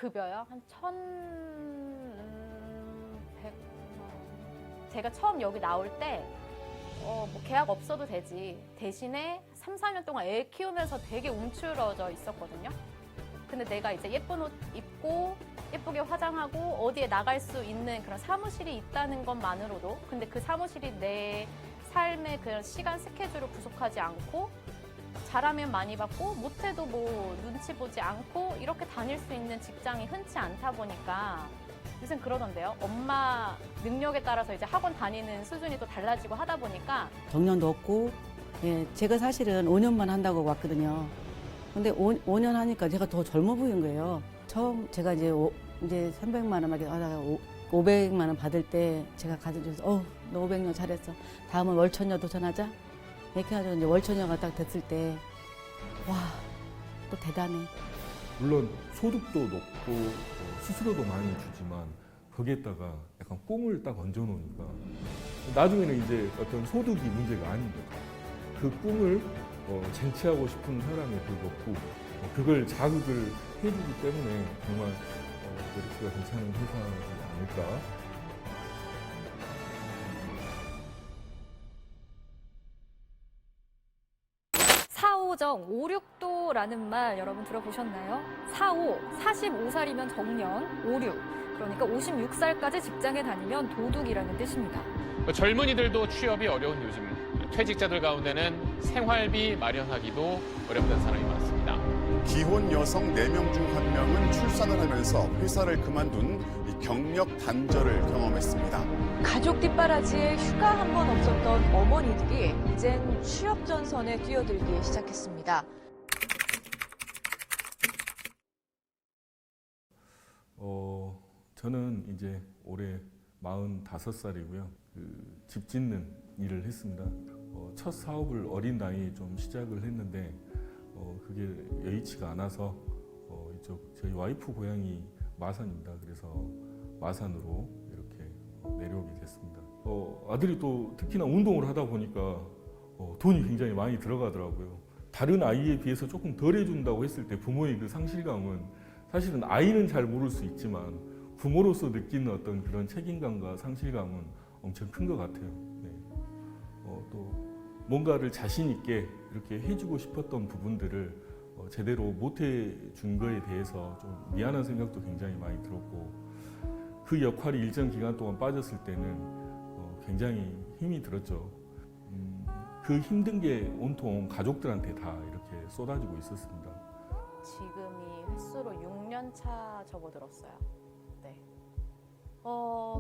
급여요? 한 1,100만. 제가 처음 여기 나올 때 뭐 계약 없어도 되지. 대신에 3, 4년 동안 애 키우면서 되게 움츠러져 있었거든요. 근데 내가 이제 예쁜 옷 입고 예쁘게 화장하고 어디에 나갈 수 있는 그런 사무실이 있다는 것만으로도, 근데 그 사무실이 내 삶의 그런 시간 스케줄을 구속하지 않고 잘하면 많이 받고 못해도 뭐 눈치 보지 않고 이렇게 다닐 수 있는 직장이 흔치 않다 보니까 요즘 그러던데요. 엄마 능력에 따라서 이제 학원 다니는 수준이 또 달라지고 하다 보니까 정년도 없고, 예, 제가 사실은 5년만 한다고 왔거든요. 근데 5년 하니까 제가 더 젊어 보이는 거예요. 처음 제가 이제 300만 원 하다가 500만 원 받을 때 제가 가져줘서 너 500년 잘했어. 다음은 월천녀 도전하자. 이렇게 해가지고 이제 월천녀가 딱 됐을 때 와, 또 대단해. 물론 소득도 높고 수수료도 많이 주지만 거기에다가 약간 꿈을 딱 얹어놓으니까 나중에는 이제 어떤 소득이 문제가 아닌 거죠. 그 꿈을 쟁취하고 싶은 사람의 그것고 그걸 자극을 해주기 때문에 정말 메리츠가 괜찮은 회사지 않을까. 사오정, 5,6도라는 말 여러분 들어보셨나요? 4,5, 45살이면 정년, 5,6. 그러니까 56살까지 직장에 다니면 도둑이라는 뜻입니다. 젊은이들도 취업이 어려운 요즘, 퇴직자들 가운데는 생활비 마련하기도 어렵다는 사람이 많습니다. 기혼 여성 4명 중 1명은 출산을 하면서 회사를 그만둔 이 경력 단절을 경험했습니다. 가족 뒷바라지에 휴가 한 번 없었던 어머니들이 이젠 취업 전선에 뛰어들기 시작했습니다. 저는 이제 올해 45살이고요. 집 짓는 일을 했습니다. 첫 사업을 어린 나이에 좀 시작을 했는데 그게 여의치가 않아서 저희 와이프 고향이 마산입니다. 그래서 마산으로 이렇게 내려오게 됐습니다. 아들이 또 특히나 운동을 하다 보니까 돈이 굉장히 많이 들어가더라고요. 다른 아이에 비해서 조금 덜 해준다고 했을 때 부모의 그 상실감은 사실은 아이는 잘 모를 수 있지만 부모로서 느끼는 어떤 그런 책임감과 상실감은 엄청 큰 것 같아요. 네. 또 뭔가를 자신 있게 이렇게 해주고 싶었던 부분들을 제대로 못 해준 거에 대해서 좀 미안한 생각도 굉장히 많이 들었고 그 역할이 일정 기간 동안 빠졌을 때는 굉장히 힘이 들었죠. 그 힘든 게 온통 가족들한테 다 이렇게 쏟아지고 있었습니다. 지금이 횟수로 6년 차 접어들었어요. 네.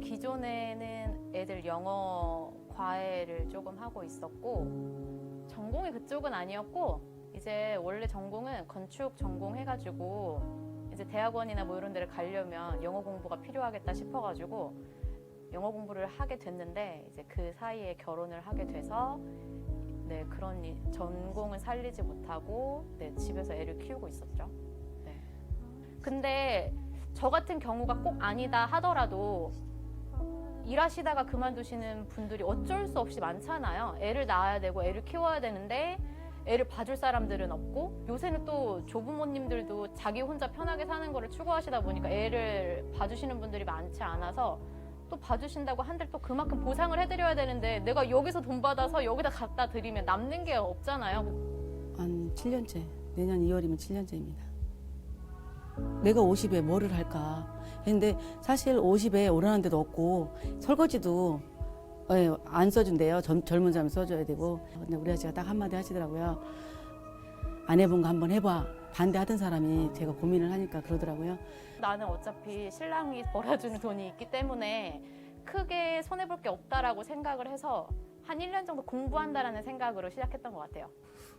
기존에는 애들 영어 과외를 조금 하고 있었고 전공이 그쪽은 아니었고 이제 원래 전공은 건축 전공해가지고 이제 대학원이나 뭐 이런 데를 가려면 영어 공부가 필요하겠다 싶어가지고 영어 공부를 하게 됐는데 이제 그 사이에 결혼을 하게 돼서 네, 그런 전공은 살리지 못하고 네, 집에서 애를 키우고 있었죠. 네. 근데 저 같은 경우가 꼭 아니다 하더라도 일하시다가 그만두시는 분들이 어쩔 수 없이 많잖아요. 애를 낳아야 되고 애를 키워야 되는데 애를 봐줄 사람들은 없고 요새는 또 조부모님들도 자기 혼자 편하게 사는 거를 추구하시다 보니까 애를 봐주시는 분들이 많지 않아서 또 봐주신다고 한들 또 그만큼 보상을 해드려야 되는데 내가 여기서 돈 받아서 여기다 갖다 드리면 남는 게 없잖아요. 한 7년째, 내년 2월이면 7년째입니다. 내가 50에 뭐를 할까 했는데 사실 50에 오르는 데도 없고 설거지도 안 써준대요. 젊은 사람이 써줘야 되고. 근데 우리 아저씨가 딱 한마디 하시더라고요. 안 해본 거 한번 해봐. 반대하던 사람이 제가 고민을 하니까 그러더라고요. 나는 어차피 신랑이 벌어주는 돈이 있기 때문에 크게 손해볼 게 없다라고 생각을 해서 한 1년 정도 공부한다라는 생각으로 시작했던 것 같아요.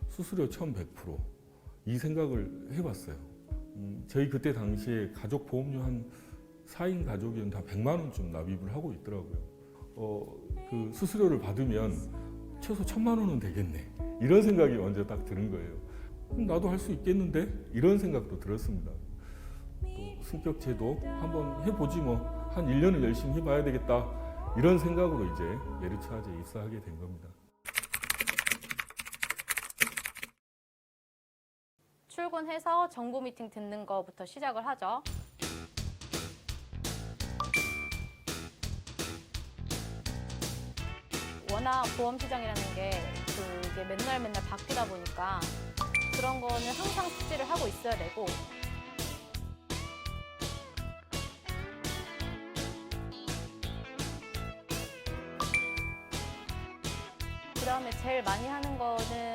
수수료 1,100%. 이 생각을 해봤어요. 저희 그때 당시에 가족 보험료 한 4인 가족이면 다 100만 원쯤 납입을 하고 있더라고요. 그 수수료를 받으면 최소 1,000만 원은 되겠네. 이런 생각이 먼저 딱 드는 거예요. 그럼 나도 할 수 있겠는데? 이런 생각도 들었습니다. 또 승격제도 한번 해보지 뭐. 한 1년을 열심히 해봐야 되겠다. 이런 생각으로 이제 메리츠아재에 입사하게 된 겁니다. 출근해서 정보 미팅 듣는 거부터 시작을 하죠. 워낙 보험 시장이라는 게 그게 맨날 바뀌다 보니까 그런 거는 항상 숙지를 하고 있어야 되고 그다음에 제일 많이 하는 거는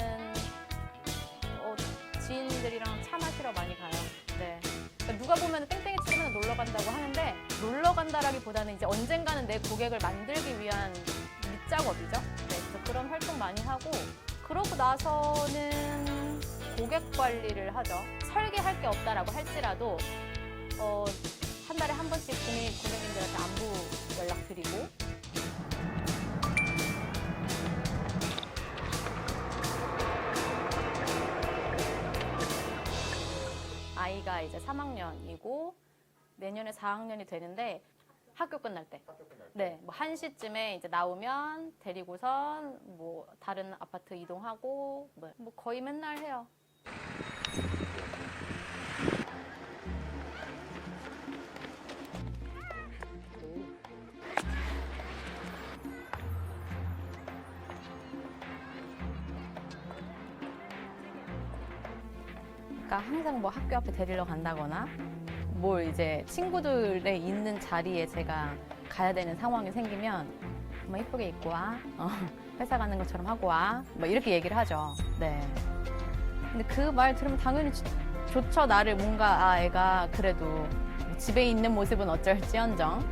지인들이랑 차 마시러 많이 가요. 네. 그러니까 누가 보면 땡땡이 치면 놀러 간다고 하는데 놀러 간다라기보다는 이제 언젠가는 내 고객을 만들기 위한 밑작업이죠. 네, 그래서 그런 활동 많이 하고 그러고 나서는 고객 관리를 하죠. 설계할 게 없다라고 할지라도 한 달에 한 번씩 고객님들한테 안부 연락 드리고 아이가 이제 3학년이고 내년에 4학년이 되는데 학교 끝날 때. 네, 뭐 1시쯤에 이제 나오면 데리고선 뭐 다른 아파트 이동하고 뭐 거의 맨날 해요. 그러니까 항상 뭐 학교 앞에 데리러 간다거나 뭘 이제 친구들의 있는 자리에 제가 가야 되는 상황이 생기면 뭐 이쁘게 입고 와, 회사 가는 것처럼 하고 와, 뭐 이렇게 얘기를 하죠. 네. 근데 그 말 들으면 당연히 좋죠. 나를 뭔가 애가 그래도 집에 있는 모습은 어쩔지언정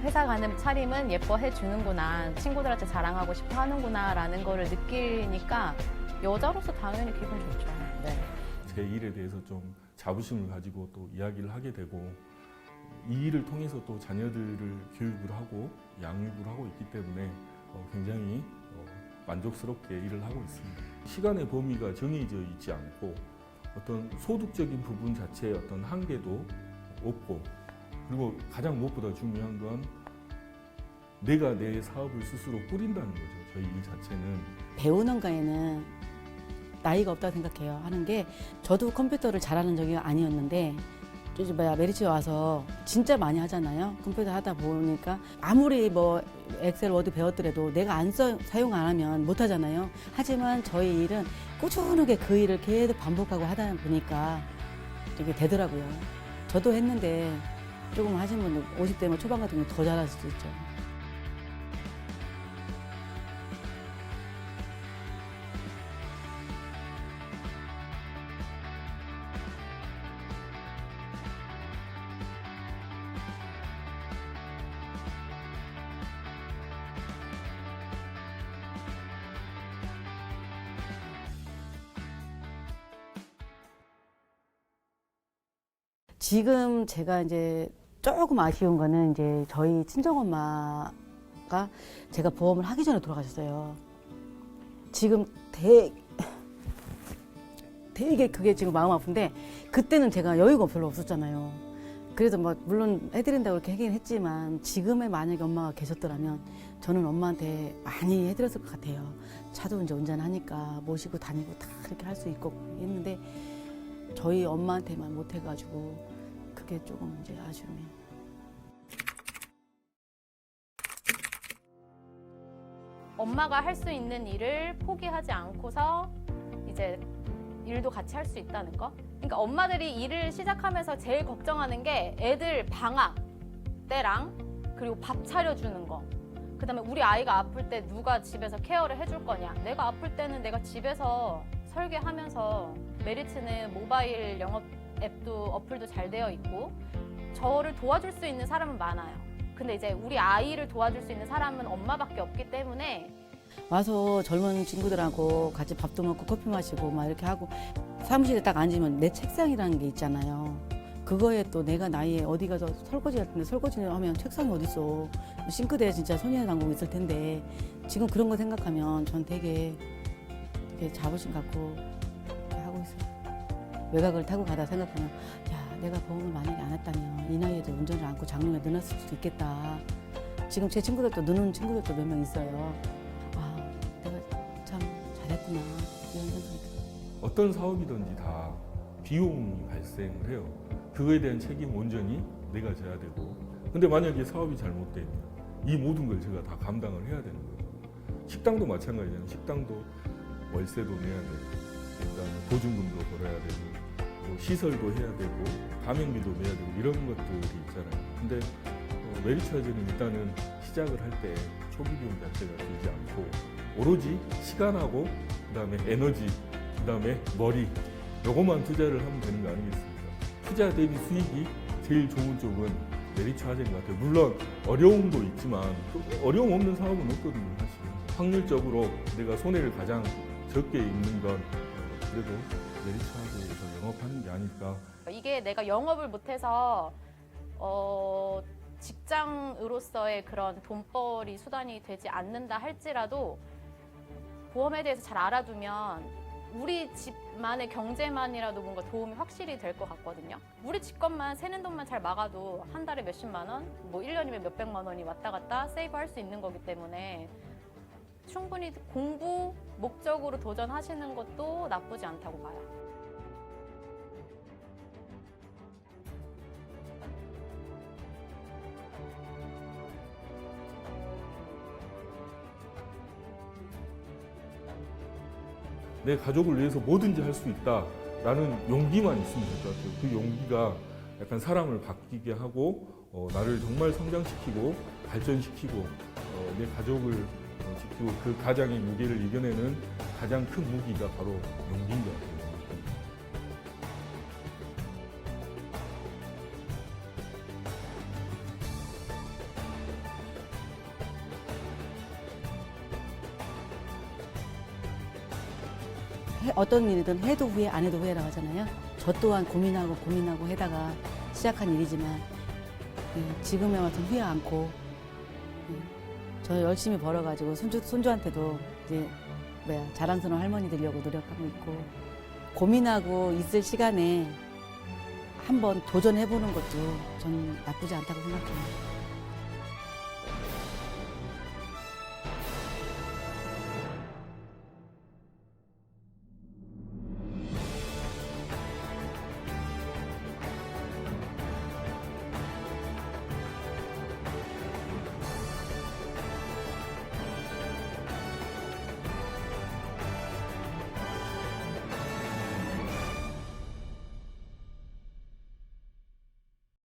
회사 가는 차림은 예뻐해 주는구나, 친구들한테 자랑하고 싶어 하는구나라는 거를 느끼니까 여자로서 당연히 기분 좋죠. 네. 제 일에 대해서 좀 자부심을 가지고 또 이야기를 하게 되고 이 일을 통해서 또 자녀들을 교육을 하고 양육을 하고 있기 때문에 굉장히 만족스럽게 일을 하고 있습니다. 시간의 범위가 정해져 있지 않고 어떤 소득적인 부분 자체의 어떤 한계도 없고 그리고 가장 무엇보다 중요한 건 내가 내 사업을 스스로 꾸린다는 거죠. 저희 일 자체는. 배우는 거에는 나이가 없다고 생각해요. 하는 게 저도 컴퓨터를 잘하는 적이 아니었는데 메리츠에 와서 진짜 많이 하잖아요. 컴퓨터 하다 보니까 아무리 뭐 엑셀, 워드 배웠더라도 내가 사용 안 하면 못 하잖아요. 하지만 저희 일은 꾸준하게 그 일을 계속 반복하고 하다 보니까 이게 되더라고요. 저도 했는데 조금 하신 분들 50대 초반 같은 경우 더 잘할 수도 있죠. 지금 제가 이제 조금 아쉬운 거는 이제 저희 친정엄마가 제가 보험을 하기 전에 돌아가셨어요. 지금 되게 그게 지금 마음 아픈데 그때는 제가 여유가 별로 없었잖아요. 그래서 뭐 물론 해드린다고 이렇게 하긴 했지만 지금의 만약에 엄마가 계셨더라면 저는 엄마한테 많이 해드렸을 것 같아요. 차도 이제 운전하니까 모시고 다니고 다 이렇게 할 수 있고 했는데 저희 엄마한테만 못 해가지고 그게 조금 이제 아쉬움이에요. 엄마가 할 수 있는 일을 포기하지 않고서 이제 일도 같이 할 수 있다는 거. 그러니까 엄마들이 일을 시작하면서 제일 걱정하는 게 애들 방학 때랑 그리고 밥 차려주는 거. 그다음에 우리 아이가 아플 때 누가 집에서 케어를 해줄 거냐. 내가 아플 때는 내가 집에서 설계하면서 메리츠는 모바일 영업 앱도 어플도 잘 되어 있고 저를 도와줄 수 있는 사람은 많아요. 근데 이제 우리 아이를 도와줄 수 있는 사람은 엄마밖에 없기 때문에 와서 젊은 친구들하고 같이 밥도 먹고 커피 마시고 막 이렇게 하고 사무실에 딱 앉으면 내 책상이라는 게 있잖아요. 그거에 또 내가 나이에 어디 가서 설거지 할 텐데 설거지 하면 책상이 어딨어. 싱크대에 진짜 손이나 담그고 있을 텐데 지금 그런 거 생각하면 전 되게 자부심 갖고 이렇게 하고 있어요. 외곽을 타고 가다 생각하면 야 내가 보험을 만약에 안 했다면 이 나이에도 운전을 안고 장롱에 넣어놨을 수도 있겠다. 지금 제 친구들도 넣는 친구들도 몇 명 있어요. 아 내가 참 잘했구나 이런 생각이 들어요. 어떤 사업이든지 다 비용이 발생을 해요. 그거에 대한 책임 온전히 내가 져야 되고 근데 만약에 사업이 잘못되면 이 모든 걸 제가 다 감당을 해야 되는 거죠. 식당도 마찬가지잖아요. 식당도 월세도 내야 되고, 그다음에 보증금도 벌어야 되고, 또 시설도 해야 되고, 가맹비도 내야 되고 이런 것들이 있잖아요. 근데 메리츠화재는 일단은 시작을 할 때 초기 비용 자체가 들지 않고 오로지 시간하고 그다음에 에너지, 그다음에 머리 요것만 투자를 하면 되는 거 아니겠습니까? 투자 대비 수익이 제일 좋은 쪽은 메리츠화재인 것 같아요. 물론 어려움도 있지만 어려움 없는 사업은 없거든요. 사실 확률적으로 내가 손해를 가장 적게 입는 건 그래도 메리츠화재에서 영업하는 게 아닐까. 이게 내가 영업을 못해서 직장으로서의 그런 돈벌이 수단이 되지 않는다 할지라도 보험에 대해서 잘 알아두면 우리 집만의 경제만이라도 뭔가 도움이 확실히 될 것 같거든요. 우리 집 것만 새는 돈만 잘 막아도 한 달에 몇십만 원, 뭐 1년이면 몇백만 원이 왔다 갔다 세이브할 수 있는 거기 때문에 충분히 공부 목적으로 도전하시는 것도 나쁘지 않다고 봐요. 내 가족을 위해서 뭐든지 할 수 있다라는 용기만 있으면 될 것 같아요. 그 용기가 약간 사람을 바뀌게 하고 나를 정말 성장시키고 발전시키고 내 가족을 지키고 그 가장의 무게를 이겨내는 가장 큰 무기가 바로 용기인 것 같아요. 어떤 일이든 해도 후회 안 해도 후회라고 하잖아요. 저 또한 고민하고 해다가 시작한 일이지만 지금에 와서 후회 않고 저 열심히 벌어가지고 손주한테도 이제 자랑스러운 할머니 되려고 노력하고 있고 고민하고 있을 시간에 한번 도전해보는 것도 전 나쁘지 않다고 생각해요.